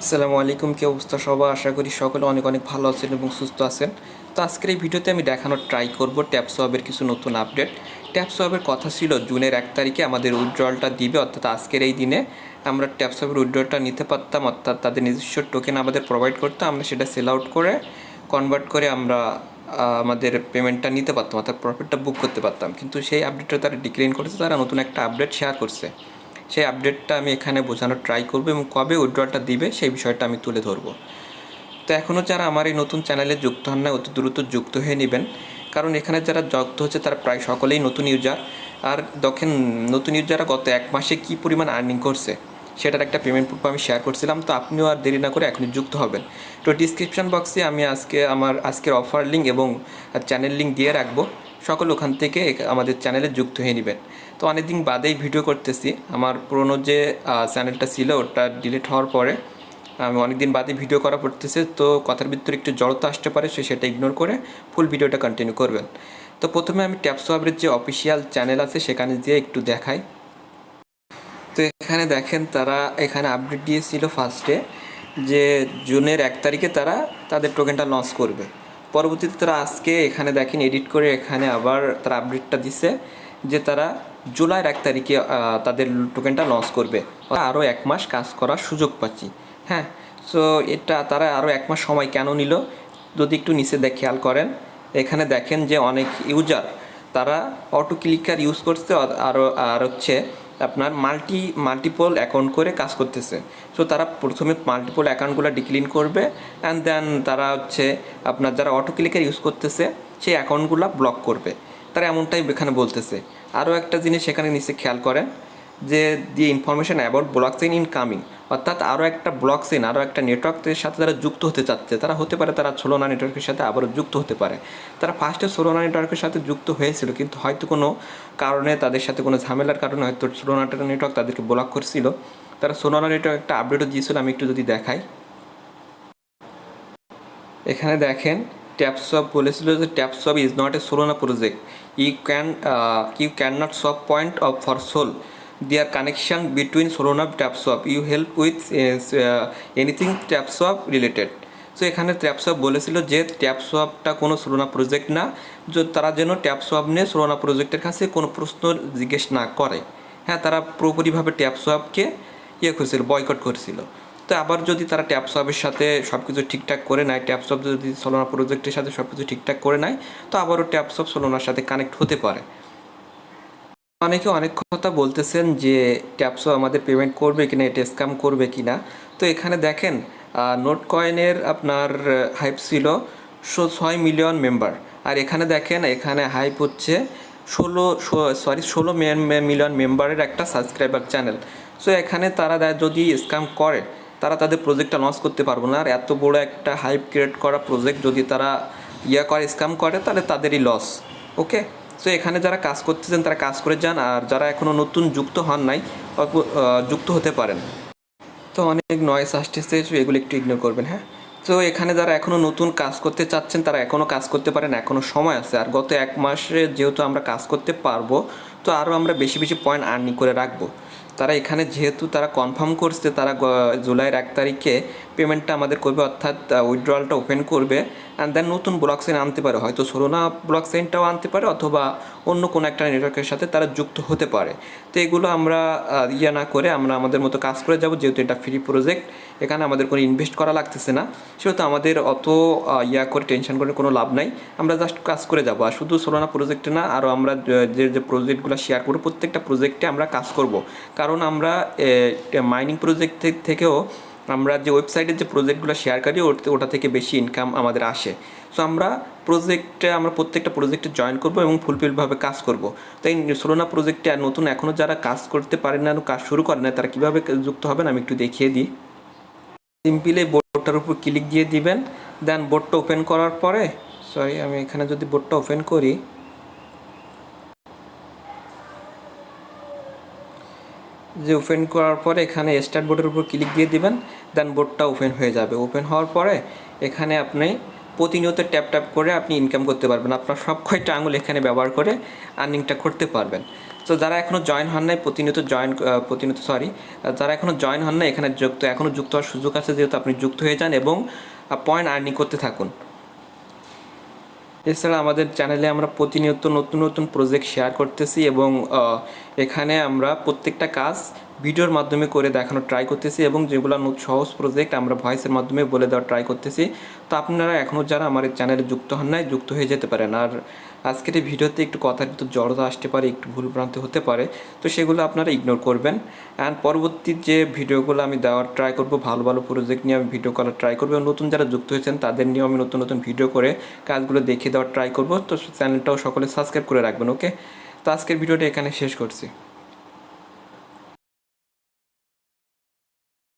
আসসালামু আলাইকুম, কি অবস্থা সবার? আশা করি সকলে অনেক অনেক ভালো আছেন এবং সুস্থ আছেন। তো আজকের এই ভিডিওতে আমি দেখানোর ট্রাই করব ট্যাপসোয়াবের কিছু নতুন আপডেট। ট্যাপসোয়াবের কথা ছিল জুনের 1 তারিখে আমাদের উইথড্রলটা দিবে, অর্থাৎ আজকের এই দিনে আমরা ট্যাপসোয়াবের উইথড্রলটা নিতে পারতাম, অর্থাৎ তাদের নিজস্ব টোকেন আমাদের প্রোভাইড করতে, আমরা সেটা সেল আউট করে কনভার্ট করে আমরা আমাদের পেমেন্টটা নিতে পারতাম, অর্থাৎ প্রফিটটা বুক করতে পারতাম। কিন্তু সেই আপডেটটা তারা ডিক্লাইন করেছে, তারা নতুন একটা আপডেট শেয়ার করছে। সেই আপডেটটা আমি এখানে বোঝানোর ট্রাই করবো এবং কবে উইথড্রলটা দিবে সেই বিষয়টা আমি তুলে ধরবো। তো এখনও যারা আমার এই নতুন চ্যানেলে যুক্ত হন না, অতি দ্রুত যুক্ত হয়ে নেবেন, কারণ এখানে যারা যুক্ত হচ্ছে তারা প্রায় সকলেই নতুন ইউজার। আর দেখেন নতুন ইউজাররা গত 1 মাসে কী পরিমাণ আর্নিং করছে সেটার একটা পেমেন্ট প্রুফ আমি শেয়ার করছিলাম। তো আপনিও আর দেরি না করে এখনই যুক্ত হবেন। তো ডিসক্রিপশন বক্সে আমি আমার আজকের অফার লিঙ্ক এবং চ্যানেল লিঙ্ক দিয়ে রাখবো, সকল ওখান থেকে আমাদের চ্যানেলে যুক্ত হয়ে নেবেন। তো অনেকদিন বাদেই ভিডিও করতেছি, আমার পুরনো যে চ্যানেলটা ছিল ওটা ডিলিট হওয়ার পরে আমি অনেকদিন বাদে ভিডিও করা পড়তেছে, তো কথার ভিতরে একটু জড়তা আসতে পারে, সেটা ইগনোর করে ফুল ভিডিওটা কন্টিনিউ করবেন। তো প্রথমে আমি ট্যাপসোয়াবের যে অফিসিয়াল চ্যানেল আছে সেখানে যেয়ে একটু দেখাই। তো এখানে দেখেন তারা এখানে আপডেট দিয়েছিল ফার্স্টে যে জুনের 1 তারিখে তারা তাদের টোকেনটা লঞ্চ করবে। পরবর্তীতে তারা আজকে এখানে দেখেন এডিট করে এখানে আবার তারা আপডেটটা দিছে যে তারা জুলাইয়ের 1 তারিখে তাদের টোকেনটা লঞ্চ করবে। আরও 1 মাস কাজ করার সুযোগ পাচ্ছি। হ্যাঁ, সো এটা তারা আরও 1 মাস সময় কেন নিল যদি একটু নিচে খেয়াল করেন, এখানে দেখেন যে অনেক ইউজার তারা অটো ক্লিকার ইউজ করছে, আর হচ্ছে আপনার মাল্টিপল অ্যাকাউন্ট করে কাজ করতেছে। সো তারা প্রথমে মাল্টিপল অ্যাকাউন্টগুলো ডিক্লিন করবে অ্যান্ড দেন তারা হচ্ছে আপনার যারা অটো ক্লিকার ইউজ করতেছে সেই অ্যাকাউন্টগুলো ব্লক করবে। তারা এমনটাই এখানে বলতেছে। আরও একটা জিনিস এখানে নিচে খেয়াল করেন যে the information about blockchain incoming, অর্থাৎ আরও একটা ব্লকচেইন, আরও একটা নেটওয়ার্কের সাথে তারা যুক্ত হতে চাচ্ছে। তারা হতে পারে তারা সোলোনা নেটওয়ার্কের সাথে আবারও যুক্ত হতে পারে। তারা ফার্স্টে সোলোনা নেটওয়ার্কের সাথে যুক্ত হয়েছিল, কিন্তু হয়তো কোনো কারণে তাদের সাথে কোনো ঝামেলার কারণে হয়তো সোলোনা নেটওয়ার্ক তাদেরকে ব্লক করছিল। তারা সোলোনা নেটওয়ার্ক একটা আপডেটও দিয়েছিল, আমি একটু যদি দেখাই। এখানে দেখেন ট্যাপসপ বলেছিল যে TapSwap is not a Solana project, you can not solve point of for sol there connection between Solana TapSwap, you help with anything TapSwap related. So এখানে ট্যাপসপ বলেছিল যে ট্যাপসপটা কোনো সোলোনা প্রজেক্ট না, যে তারা যেন ট্যাপসপ নিয়ে সোলোনা প্রজেক্টের কাছে কোনো প্রশ্ন জিজ্ঞেস না করে। হ্যাঁ, তারা পুরোপুরিভাবে ট্যাপসপকে করছিল, বয়কট করছিল। তো আবার যদি তারা ট্যাপসপের সাথে সব কিছু ঠিকঠাক করে নেয়, ট্যাপসপ যদি সোলোনা প্রজেক্টের সাথে সব কিছু ঠিকঠাক করে নেয়, তো আবারও ট্যাপসপ সোলোনার সাথে কানেক্ট হতে পারে। অনেকে অনেক কথা বলতেছেন যে ট্যাপসপ আমাদের পেমেন্ট করবে কিনা, এটা স্ক্যাম করবে কিনা। তো এখানে দেখেন নোট কয়েনের আপনার হাইপ ছিল 6 মিলিয়ন মেম্বার, আর এখানে দেখেন এখানে হাইপ হচ্ছে 16 মিলিয়ন মেম্বারের একটা সাবস্ক্রাইবার চ্যানেল। সো এখানে তারা যদি স্ক্যাম করে তারা তাদের প্রজেক্টটা লঞ্চ করতে পারবো না। আর এত বড় একটা হাইপ ক্রিয়েট করা প্রজেক্ট যদি তারা স্ক্যাম করে তাহলে তাদেরই লস। ওকে, সো এখানে যারা কাজ করতেছেন তারা কাজ করে যান, আর যারা এখনও নতুন যুক্ত হন নাই যুক্ত হতে পারেন। তো অনেক নয়েস আসতেছে, এগুলো একটু ইগনোর করবেন। হ্যাঁ, তো এখানে যারা এখনও নতুন কাজ করতে চাচ্ছেন তারা এখনও কাজ করতে পারেন, এখনও সময় আছে। আর গত 1 মাসে যেহেতু আমরা কাজ করতে পারবো, তো আরও আমরা বেশি বেশি পয়েন্ট আর্নিং করে রাখবো। তারা এখানে যেহেতু তারা কনফার্ম করছে তারা জুলাইয়ের 1 তারিখে পেমেন্টটা আমাদের করবে, অর্থাৎ উইথড্রলটা ওপেন করবে অ্যান্ড দেন নতুন ব্লক চেইন আনতে পারে, হয়তো সোলোনা ব্লক চেইনটাও আনতে পারে অথবা অন্য কোনো একটা নেটওয়ার্কের সাথে তারা যুক্ত হতে পারে। তো এগুলো আমরা না করে আমরা আমাদের মতো কাজ করে যাব, যেহেতু এটা ফ্রি প্রজেক্ট, এখানে আমাদের কোনো ইনভেস্ট করা লাগতেছে না, সেহেতু আমাদের অত করে টেনশন করে কোনো লাভ নাই। আমরা জাস্ট কাজ করে যাব। আর শুধু সোলোনা প্রজেক্টে না, আরও আমরা যে প্রজেক্টগুলো শেয়ার করবো প্রত্যেকটা প্রজেক্টে আমরা কাজ করব। কারণ আমরা মাইনিং প্রজেক্ট থেকেও আমরা যে ওয়েবসাইটের যে প্রজেক্টগুলো শেয়ার করি ওটা থেকে বেশি ইনকাম আমাদের আসে। সো আমরা প্রত্যেকটা প্রজেক্টে জয়েন করব এবং ফুলফিলভাবে কাজ করব। তাই সোলোনা প্রজেক্টে আর নতুন এখনও যারা কাজ করতে পারেন না, কাজ শুরু করেন না, তারা কীভাবে যুক্ত হবেন আমি একটু দেখিয়ে দিই। সিম্পলি বোর্ডটার উপর ক্লিক দিয়ে দিবেন, দেন বোর্ডটা ওপেন করার পরে আমি এখানে যদি বোর্ডটা ওপেন করি, যে ওপেন করার পরে এখানে স্টার্ট বোর্ডের উপর ক্লিক দিয়ে দিবেন, দেন বোর্ডটা ওপেন হয়ে যাবে। ওপেন হওয়ার পরে এখানে আপনি প্রতিনিয়ত ট্যাপ ট্যাপ করে আপনি ইনকাম করতে পারবেন, আপনার সব কয়টা আঙুল এখানে ব্যবহার করে আর্নিংটা করতে পারবেন। তো যারা এখনও জয়েন হন নাই যারা এখনও জয়েন হন না এখানে এখনও যুক্ত হওয়ার সুযোগ আছে, যেহেতু আপনি যুক্ত হয়ে যান এবং পয়েন্ট আর্নিং করতে থাকুন। এছাড়া আমাদের চ্যানেলে আমরা প্রতিনিয়ত নতুন নতুন প্রজেক্ট শেয়ার করতেছি এবং এখানে আমরা প্রত্যেকটা কাজ ভিডিওর মাধ্যমে করে দেখানোর ট্রাই করতেছি এবং যেগুলো সহজ প্রজেক্ট আমরা ভয়েসের মাধ্যমে বলে দেওয়ার ট্রাই করতেছি। তো আপনারা এখনও যারা আমার এই চ্যানেলে যুক্ত হন নাই, যুক্ত হয়ে যেতে পারেন। আর আজকের এই ভিডিওতে একটু কথার একটু জড়তা আসতে পারে, একটু ভুলভ্রান্তি হতে পারে, তো সেগুলো আপনারা ইগনোর করবেন। অ্যান্ড পরবর্তী যে ভিডিওগুলো আমি দেওয়ার ট্রাই করব, ভালো ভালো প্রজেক্ট নিয়ে আমি ভিডিও করার ট্রাই করবো। নতুন যারা যুক্ত হয়েছেন তাদের নিয়েও আমি নতুন নতুন ভিডিও করে কাজগুলো দেখিয়ে দেওয়ার ট্রাই করব। তো চ্যানেলটাও সকলে সাবস্ক্রাইব করে রাখবেন, ওকে? তো আজকের ভিডিওটা এখানে শেষ করছি।